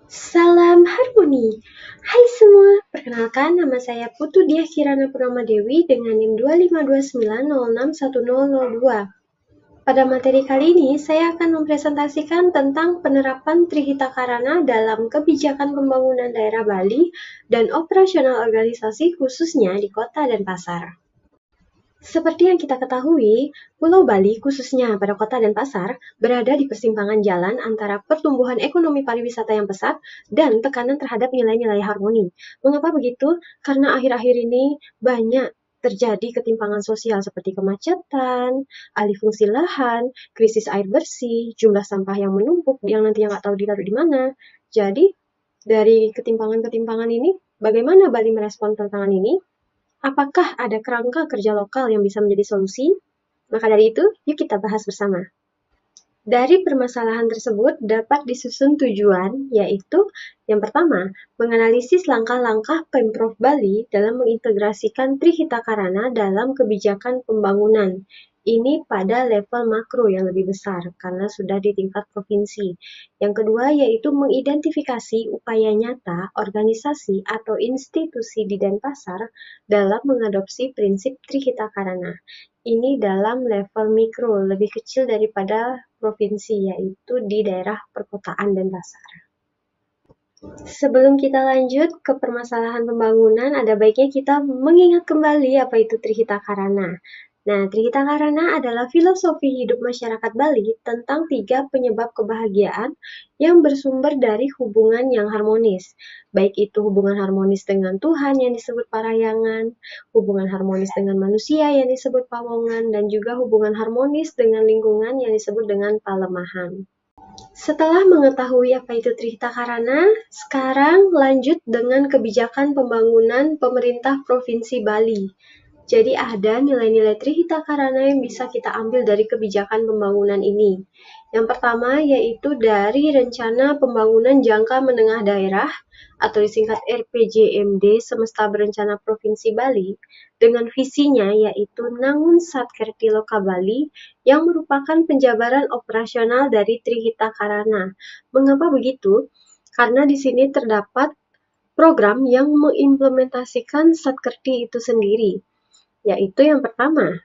Salam harmoni. Hai semua, perkenalkan nama saya Putu Diah Kirana Purnama Dewi dengan NIM 2529061002. Pada materi kali ini, saya akan mempresentasikan tentang penerapan Trihita Karana dalam kebijakan pembangunan daerah Bali dan operasional organisasi khususnya di kota dan pasar. Seperti yang kita ketahui, Pulau Bali, khususnya pada kota dan pasar, berada di persimpangan jalan antara pertumbuhan ekonomi pariwisata yang pesat dan tekanan terhadap nilai-nilai harmoni. Mengapa begitu? Karena akhir-akhir ini banyak terjadi ketimpangan sosial seperti kemacetan, alih fungsi lahan, krisis air bersih, jumlah sampah yang menumpuk yang nantinya nggak tahu ditaruh di mana. Jadi, dari ketimpangan-ketimpangan ini, bagaimana Bali merespon tantangan ini? Apakah ada kerangka kerja lokal yang bisa menjadi solusi? Maka dari itu, yuk kita bahas bersama. Dari permasalahan tersebut dapat disusun tujuan, yaitu yang pertama, menganalisis langkah-langkah Pemprov Bali dalam mengintegrasikan Trihita Karana dalam kebijakan pembangunan. Ini pada level makro yang lebih besar, karena sudah di tingkat provinsi. Yang kedua yaitu mengidentifikasi upaya nyata organisasi atau institusi di Denpasar dalam mengadopsi prinsip Trihita Karana. Ini dalam level mikro, lebih kecil daripada provinsi, yaitu di daerah perkotaan dan pasar. Sebelum kita lanjut ke permasalahan pembangunan, ada baiknya kita mengingat kembali apa itu Trihita Karana. Nah, Trihita Karana adalah filosofi hidup masyarakat Bali tentang 3 penyebab kebahagiaan yang bersumber dari hubungan yang harmonis. Baik itu hubungan harmonis dengan Tuhan yang disebut parayangan, hubungan harmonis dengan manusia yang disebut pawongan, dan juga hubungan harmonis dengan lingkungan yang disebut dengan palemahan. Setelah mengetahui apa itu Trihita Karana, sekarang lanjut dengan kebijakan pembangunan pemerintah Provinsi Bali. Jadi ada nilai-nilai Trihita Karana yang bisa kita ambil dari kebijakan pembangunan ini. Yang pertama yaitu dari Rencana Pembangunan Jangka Menengah Daerah atau disingkat RPJMD Semesta Berencana Provinsi Bali dengan visinya yaitu Nangun Satkerti Loka Bali yang merupakan penjabaran operasional dari Trihita Karana. Mengapa begitu? Karena di sini terdapat program yang mengimplementasikan Satkerti itu sendiri, yaitu yang pertama,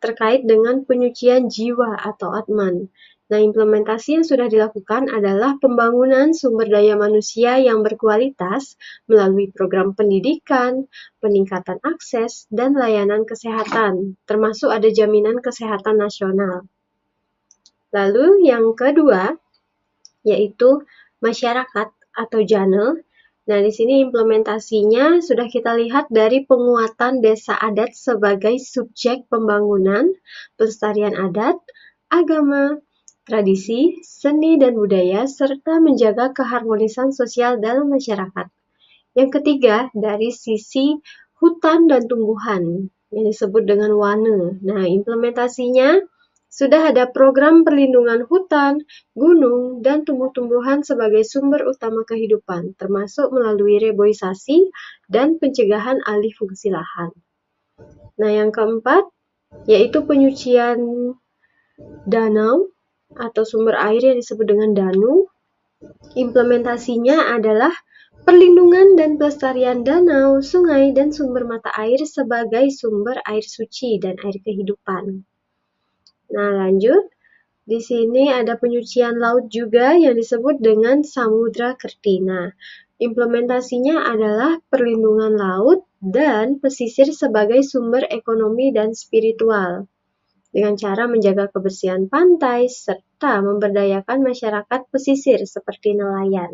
terkait dengan penyucian jiwa atau Atman. Nah, implementasi yang sudah dilakukan adalah pembangunan sumber daya manusia yang berkualitas melalui program pendidikan, peningkatan akses, dan layanan kesehatan, termasuk ada jaminan kesehatan nasional. Lalu yang kedua, yaitu masyarakat atau JANE. Nah, di sini implementasinya sudah kita lihat dari penguatan desa adat sebagai subjek pembangunan, pelestarian adat, agama, tradisi, seni dan budaya, serta menjaga keharmonisan sosial dalam masyarakat. Yang ketiga, dari sisi hutan dan tumbuhan, yang disebut dengan WANE. Nah, implementasinya sudah ada program perlindungan hutan, gunung, dan tumbuh-tumbuhan sebagai sumber utama kehidupan, termasuk melalui reboisasi dan pencegahan alih fungsi lahan. Nah, yang keempat, yaitu penyucian danau atau sumber air yang disebut dengan danu. Implementasinya adalah perlindungan dan pelestarian danau, sungai, dan sumber mata air sebagai sumber air suci dan air kehidupan. Nah, lanjut. Di sini ada penyucian laut juga yang disebut dengan Samudra Kertina. Implementasinya adalah perlindungan laut dan pesisir sebagai sumber ekonomi dan spiritual, dengan cara menjaga kebersihan pantai serta memberdayakan masyarakat pesisir seperti nelayan.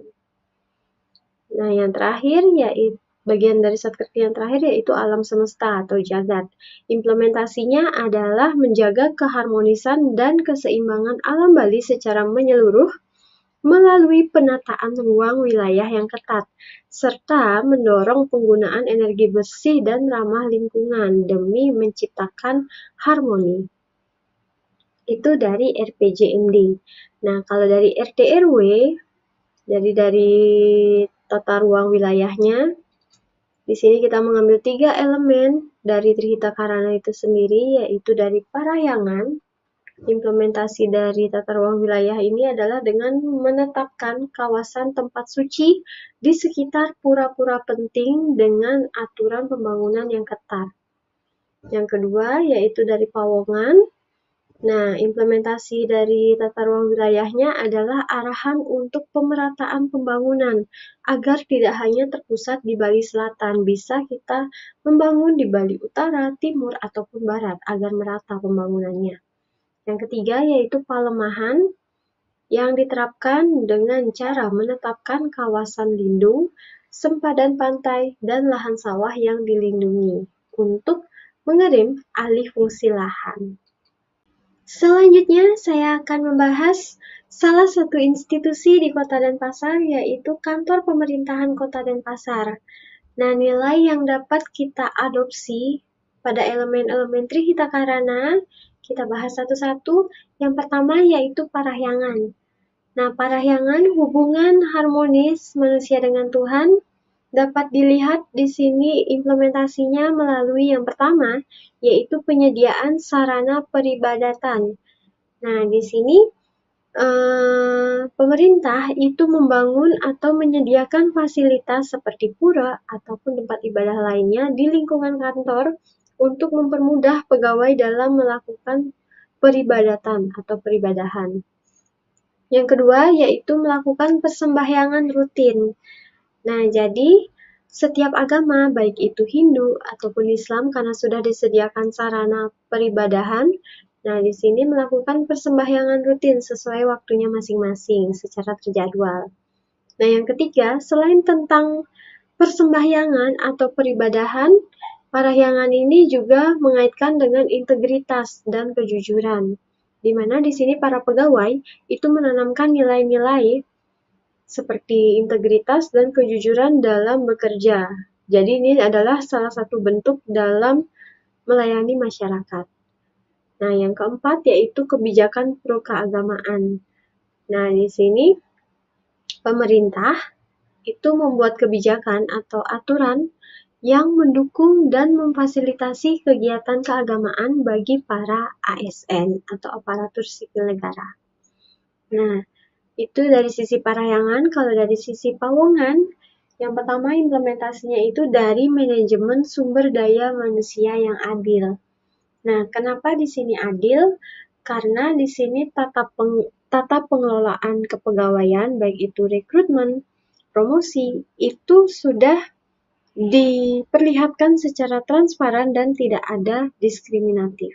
Nah, yang terakhir yaitu bagian dari Satkerti yang terakhir yaitu alam semesta atau jagat. Implementasinya adalah menjaga keharmonisan dan keseimbangan alam Bali secara menyeluruh melalui penataan ruang wilayah yang ketat, serta mendorong penggunaan energi bersih dan ramah lingkungan demi menciptakan harmoni. Itu dari RPJMD. Nah, kalau dari RT RW, dari tata ruang wilayahnya, di sini kita mengambil 3 elemen dari Trihita Karana itu sendiri, yaitu dari parayangan, Implementasi dari tata ruang wilayah ini adalah dengan menetapkan kawasan tempat suci di sekitar pura-pura penting dengan aturan pembangunan yang ketat. Yang kedua yaitu dari Pawongan. Nah, implementasi dari tata ruang wilayahnya adalah arahan untuk pemerataan pembangunan agar tidak hanya terpusat di Bali Selatan, bisa kita membangun di Bali Utara, Timur, ataupun Barat agar merata pembangunannya. Yang ketiga yaitu Palemahan yang diterapkan dengan cara menetapkan kawasan lindung, sempadan pantai, dan lahan sawah yang dilindungi untuk mengirim alih fungsi lahan. Selanjutnya, saya akan membahas salah satu institusi di Kota Denpasar, yaitu Kantor Pemerintahan Kota Denpasar. Nah, nilai yang dapat kita adopsi pada elemen-elemen Trihita Karana, kita bahas satu-satu. Yang pertama yaitu parahyangan. Nah, parahyangan hubungan harmonis manusia dengan Tuhan dapat dilihat di sini implementasinya melalui yang pertama, yaitu penyediaan sarana peribadatan. Nah, di sini pemerintah itu membangun atau menyediakan fasilitas seperti pura ataupun tempat ibadah lainnya di lingkungan kantor untuk mempermudah pegawai dalam melakukan peribadatan atau peribadahan. Yang kedua yaitu melakukan persembahyangan rutin. Nah, jadi setiap agama, baik itu Hindu ataupun Islam, karena sudah disediakan sarana peribadahan, nah di sini melakukan persembahyangan rutin sesuai waktunya masing-masing secara terjadwal. Nah, yang ketiga, selain tentang persembahyangan atau peribadahan, parahyangan ini juga mengaitkan dengan integritas dan kejujuran, di mana di sini para pegawai itu menanamkan nilai-nilai seperti integritas dan kejujuran dalam bekerja. Jadi ini adalah salah satu bentuk dalam melayani masyarakat. Nah, yang keempat yaitu kebijakan pro keagamaan. Nah, di sini pemerintah itu membuat kebijakan atau aturan yang mendukung dan memfasilitasi kegiatan keagamaan bagi para ASN atau aparatur sipil negara. Nah, itu dari sisi parahyangan. Kalau dari sisi Pawongan, yang pertama implementasinya itu dari manajemen sumber daya manusia yang adil. Nah, kenapa di sini adil? Karena di sini tata pengelolaan kepegawaian, baik itu rekrutmen, promosi, itu sudah diperlihatkan secara transparan dan tidak ada diskriminatif.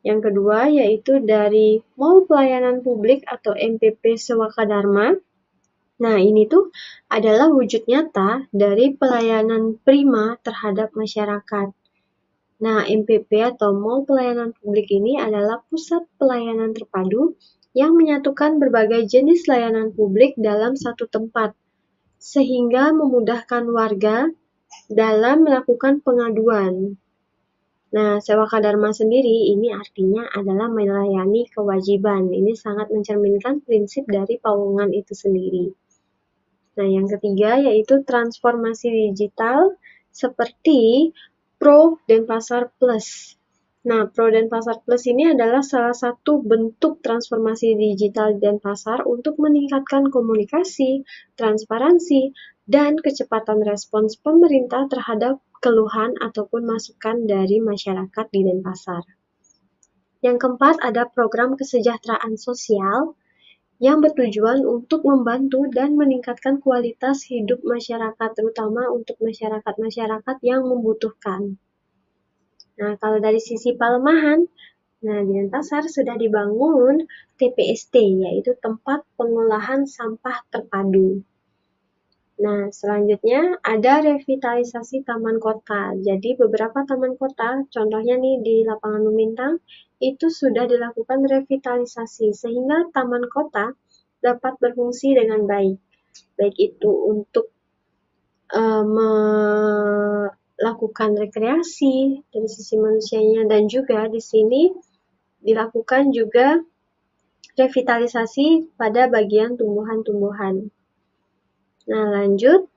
Yang kedua yaitu dari Mall Pelayanan Publik atau MPP Sewaka Dharma. Nah, ini tuh adalah wujud nyata dari pelayanan prima terhadap masyarakat. Nah, MPP atau Mall Pelayanan Publik ini adalah pusat pelayanan terpadu yang menyatukan berbagai jenis layanan publik dalam satu tempat, sehingga memudahkan warga dalam melakukan pengaduan. Nah, Sewaka Dharma sendiri ini artinya adalah melayani kewajiban. Ini sangat mencerminkan prinsip dari Pawongan itu sendiri. Nah, yang ketiga yaitu transformasi digital seperti Pro Denpasar Plus. Nah, Pro Denpasar Plus ini adalah salah satu bentuk transformasi digital Denpasar untuk meningkatkan komunikasi, transparansi, dan kecepatan respons pemerintah terhadap keluhan ataupun masukan dari masyarakat di Denpasar. Yang keempat ada program kesejahteraan sosial yang bertujuan untuk membantu dan meningkatkan kualitas hidup masyarakat, terutama untuk masyarakat-masyarakat yang membutuhkan. Nah, kalau dari sisi Palemahan, nah di Denpasar sudah dibangun TPST, yaitu tempat pengolahan sampah terpadu. Nah, selanjutnya ada revitalisasi taman kota. Jadi beberapa taman kota, contohnya nih di Lapangan Lumintang, itu sudah dilakukan revitalisasi sehingga taman kota dapat berfungsi dengan baik. Baik itu untuk melakukan rekreasi dari sisi manusianya dan juga di sini dilakukan juga revitalisasi pada bagian tumbuhan-tumbuhan. Nah, lanjut.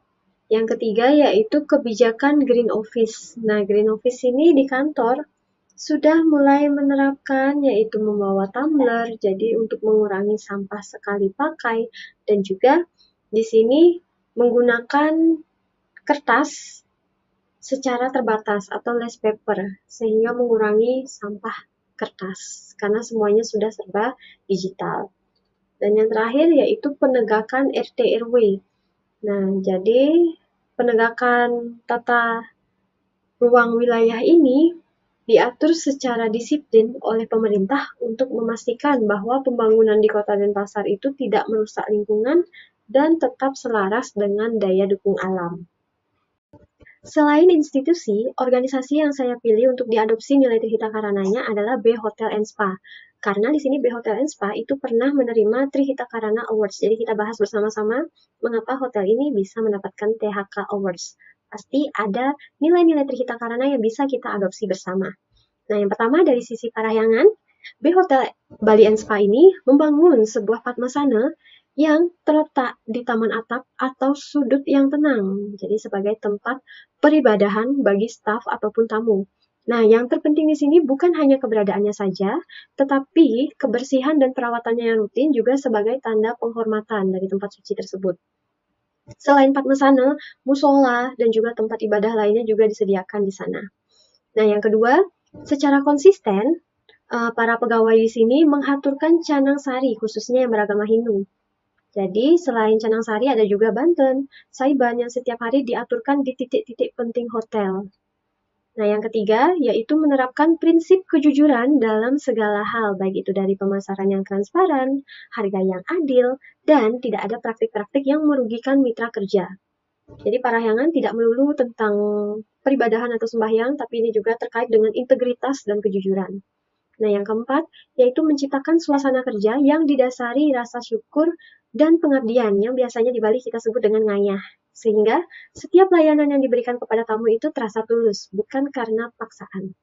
Yang ketiga yaitu kebijakan Green Office. Nah, Green Office ini di kantor sudah mulai menerapkan yaitu membawa tumbler, jadi untuk mengurangi sampah sekali pakai, dan juga di sini menggunakan kertas secara terbatas atau less paper, sehingga mengurangi sampah kertas karena semuanya sudah serba digital. Dan yang terakhir yaitu penegakan RT RW. Nah, jadi penegakan tata ruang wilayah ini diatur secara disiplin oleh pemerintah untuk memastikan bahwa pembangunan di kota Denpasar itu tidak merusak lingkungan dan tetap selaras dengan daya dukung alam. Selain institusi, organisasi yang saya pilih untuk diadopsi nilai Trihita Karananya adalah B Hotel and Spa. Karena di sini B Hotel and Spa itu pernah menerima Trihita Karana Awards. Jadi kita bahas bersama-sama mengapa hotel ini bisa mendapatkan THK Awards. Pasti ada nilai-nilai Trihita Karana yang bisa kita adopsi bersama. Nah, yang pertama dari sisi parahyangan, B Hotel Bali and Spa ini membangun sebuah padmasana yang terletak di taman atap atau sudut yang tenang, jadi sebagai tempat peribadahan bagi staf ataupun tamu. Nah, yang terpenting di sini bukan hanya keberadaannya saja, tetapi kebersihan dan perawatannya yang rutin juga sebagai tanda penghormatan dari tempat suci tersebut. Selain padmasana, musola, dan juga tempat ibadah lainnya juga disediakan di sana. Nah, yang kedua, secara konsisten, para pegawai di sini mengaturkan canang sari, khususnya yang beragama Hindu. Jadi, selain Canang Sari ada juga Banten, Saiban yang setiap hari diaturkan di titik-titik penting hotel. Nah, yang ketiga yaitu menerapkan prinsip kejujuran dalam segala hal, baik itu dari pemasaran yang transparan, harga yang adil, dan tidak ada praktik-praktik yang merugikan mitra kerja. Jadi parahyangan tidak melulu tentang peribadahan atau sembahyang, tapi ini juga terkait dengan integritas dan kejujuran. Nah, yang keempat, yaitu menciptakan suasana kerja yang didasari rasa syukur dan pengabdian yang biasanya di Bali kita sebut dengan ngayah. Sehingga setiap layanan yang diberikan kepada tamu itu terasa tulus, bukan karena paksaan.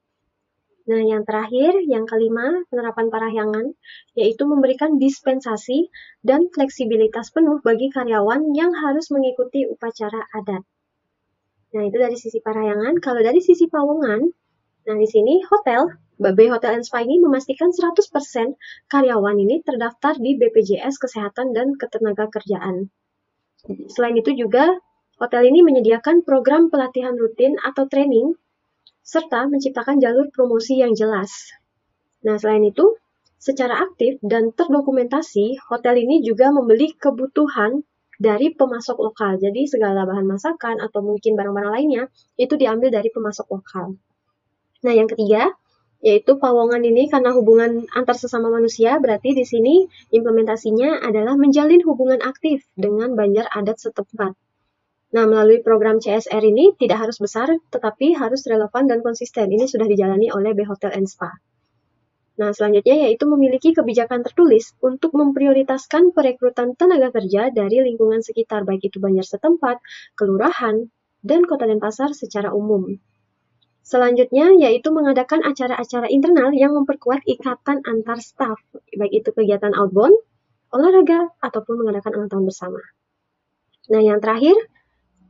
Nah, yang terakhir, yang kelima, penerapan parahyangan, yaitu memberikan dispensasi dan fleksibilitas penuh bagi karyawan yang harus mengikuti upacara adat. Nah, itu dari sisi parahyangan. Kalau dari sisi pawongan, nah di sini B Hotel and Spa ini memastikan 100% karyawan ini terdaftar di BPJS Kesehatan dan Ketenagakerjaan. Selain itu juga, hotel ini menyediakan program pelatihan rutin atau training, serta menciptakan jalur promosi yang jelas. Nah, selain itu, secara aktif dan terdokumentasi, hotel ini juga membeli kebutuhan dari pemasok lokal. Jadi, segala bahan masakan atau mungkin barang-barang lainnya, itu diambil dari pemasok lokal. Nah, yang ketiga, yaitu pawongan ini karena hubungan antar sesama manusia, berarti di sini implementasinya adalah menjalin hubungan aktif dengan banjar adat setempat. Nah, melalui program CSR ini tidak harus besar, tetapi harus relevan dan konsisten. Ini sudah dijalani oleh B Hotel and Spa. Nah, selanjutnya yaitu memiliki kebijakan tertulis untuk memprioritaskan perekrutan tenaga kerja dari lingkungan sekitar, baik itu banjar setempat, kelurahan, dan kota Denpasar secara umum. Selanjutnya yaitu mengadakan acara-acara internal yang memperkuat ikatan antar staf, baik itu kegiatan outbound, olahraga, ataupun mengadakan ulang tahun bersama. Nah, yang terakhir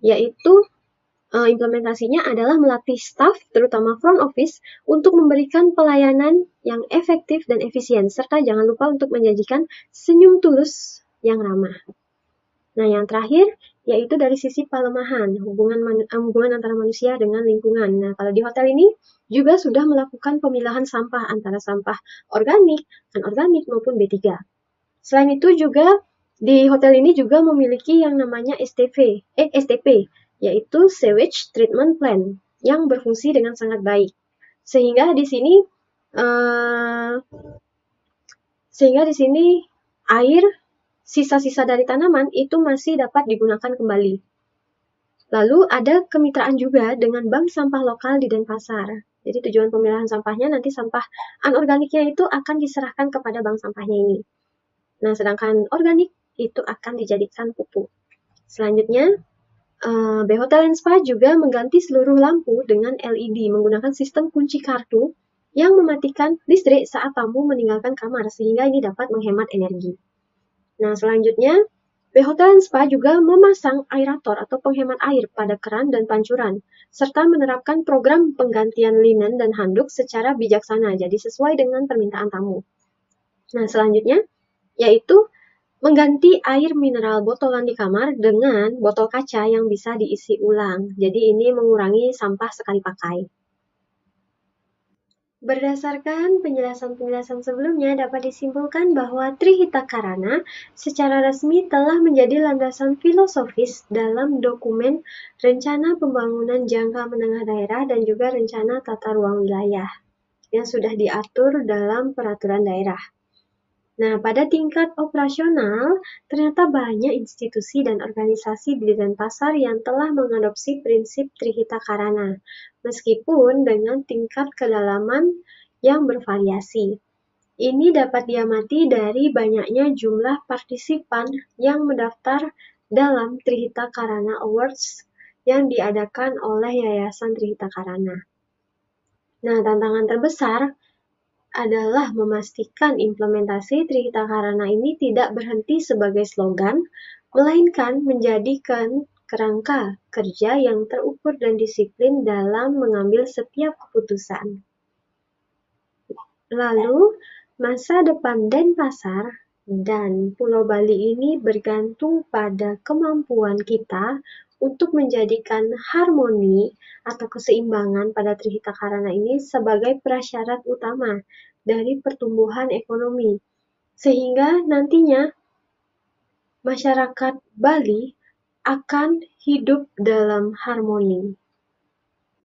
yaitu implementasinya adalah melatih staf, terutama front office, untuk memberikan pelayanan yang efektif dan efisien, serta jangan lupa untuk menjanjikan senyum tulus yang ramah. Nah, yang terakhir yaitu dari sisi pelemahan hubungan antara manusia dengan lingkungan. Nah, kalau di hotel ini juga sudah melakukan pemilahan sampah antara sampah organik, anorganik maupun B3. Selain itu juga di hotel ini juga memiliki yang namanya STP, yaitu Sewage Treatment Plant yang berfungsi dengan sangat baik. Sehingga di sini air sisa-sisa dari tanaman itu masih dapat digunakan kembali. Lalu ada kemitraan juga dengan bank sampah lokal di Denpasar. Jadi tujuan pemilahan sampahnya nanti sampah anorganiknya itu akan diserahkan kepada bank sampahnya ini. Nah, sedangkan organik itu akan dijadikan pupuk. Selanjutnya, B Hotel and Spa juga mengganti seluruh lampu dengan LED menggunakan sistem kunci kartu yang mematikan listrik saat tamu meninggalkan kamar, sehingga ini dapat menghemat energi. Nah, selanjutnya Hotel dan Spa juga memasang aerator atau penghemat air pada keran dan pancuran, serta menerapkan program penggantian linen dan handuk secara bijaksana, jadi sesuai dengan permintaan tamu. Nah, selanjutnya yaitu mengganti air mineral botolan di kamar dengan botol kaca yang bisa diisi ulang. Jadi ini mengurangi sampah sekali pakai. Berdasarkan penjelasan-penjelasan sebelumnya, dapat disimpulkan bahwa Trihita Karana secara resmi telah menjadi landasan filosofis dalam dokumen Rencana Pembangunan Jangka Menengah Daerah dan juga Rencana Tata Ruang Wilayah yang sudah diatur dalam peraturan daerah. Nah, pada tingkat operasional, ternyata banyak institusi dan organisasi di Denpasar yang telah mengadopsi prinsip Trihita Karana, meskipun dengan tingkat kedalaman yang bervariasi. Ini dapat diamati dari banyaknya jumlah partisipan yang mendaftar dalam Trihita Karana Awards yang diadakan oleh Yayasan Trihita Karana. Nah, tantangan terbesar adalah memastikan implementasi Trihita Karana ini tidak berhenti sebagai slogan, melainkan menjadikan kerangka kerja yang terukur dan disiplin dalam mengambil setiap keputusan. Lalu, masa depan Denpasar dan Pulau Bali ini bergantung pada kemampuan kita untuk menjadikan harmoni atau keseimbangan pada Trihita Karana ini sebagai prasyarat utama dari pertumbuhan ekonomi, sehingga nantinya masyarakat Bali akan hidup dalam harmoni.